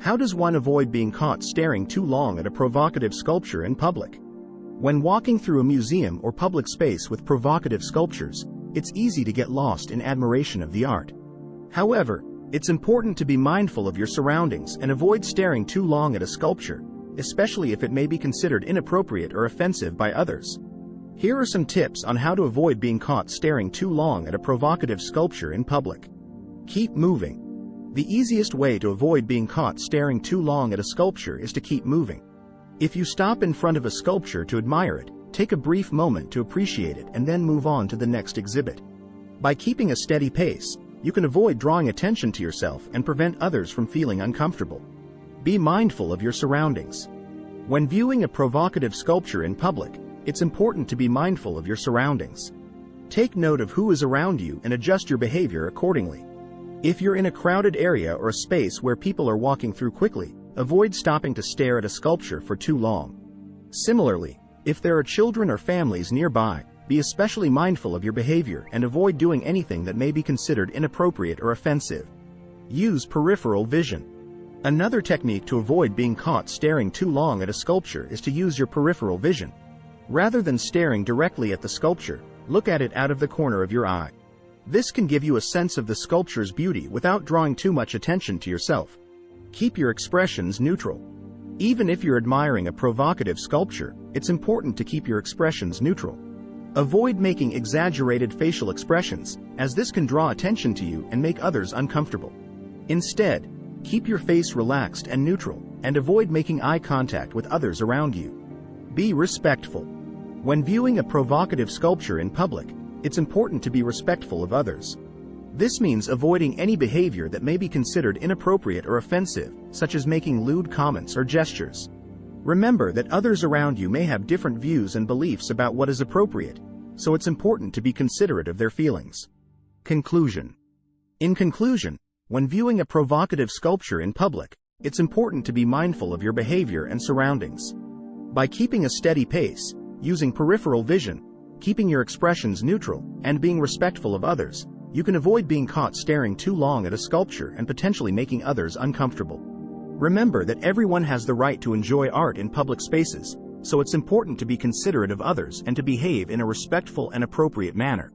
How does one avoid being caught staring too long at a provocative sculpture in public? When walking through a museum or public space with provocative sculptures, it's easy to get lost in admiration of the art. However, it's important to be mindful of your surroundings and avoid staring too long at a sculpture, especially if it may be considered inappropriate or offensive by others. Here are some tips on how to avoid being caught staring too long at a provocative sculpture in public. Keep moving. The easiest way to avoid being caught staring too long at a sculpture is to keep moving. If you stop in front of a sculpture to admire it, take a brief moment to appreciate it and then move on to the next exhibit. By keeping a steady pace, you can avoid drawing attention to yourself and prevent others from feeling uncomfortable. Be mindful of your surroundings. When viewing a provocative sculpture in public, it's important to be mindful of your surroundings. Take note of who is around you and adjust your behavior accordingly. If you're in a crowded area or a space where people are walking through quickly, avoid stopping to stare at a sculpture for too long. Similarly, if there are children or families nearby, be especially mindful of your behavior and avoid doing anything that may be considered inappropriate or offensive. Use peripheral vision. Another technique to avoid being caught staring too long at a sculpture is to use your peripheral vision. Rather than staring directly at the sculpture, look at it out of the corner of your eye. This can give you a sense of the sculpture's beauty without drawing too much attention to yourself. Keep your expressions neutral. Even if you're admiring a provocative sculpture, it's important to keep your expressions neutral. Avoid making exaggerated facial expressions, as this can draw attention to you and make others uncomfortable. Instead, keep your face relaxed and neutral, and avoid making eye contact with others around you. Be respectful. When viewing a provocative sculpture in public, it's important to be respectful of others. This means avoiding any behavior that may be considered inappropriate or offensive, such as making lewd comments or gestures. Remember that others around you may have different views and beliefs about what is appropriate, so it's important to be considerate of their feelings. Conclusion. In conclusion, when viewing a provocative sculpture in public, it's important to be mindful of your behavior and surroundings. By keeping a steady pace, using peripheral vision, keeping your expressions neutral, and being respectful of others, you can avoid being caught staring too long at a sculpture and potentially making others uncomfortable. Remember that everyone has the right to enjoy art in public spaces, so it's important to be considerate of others and to behave in a respectful and appropriate manner.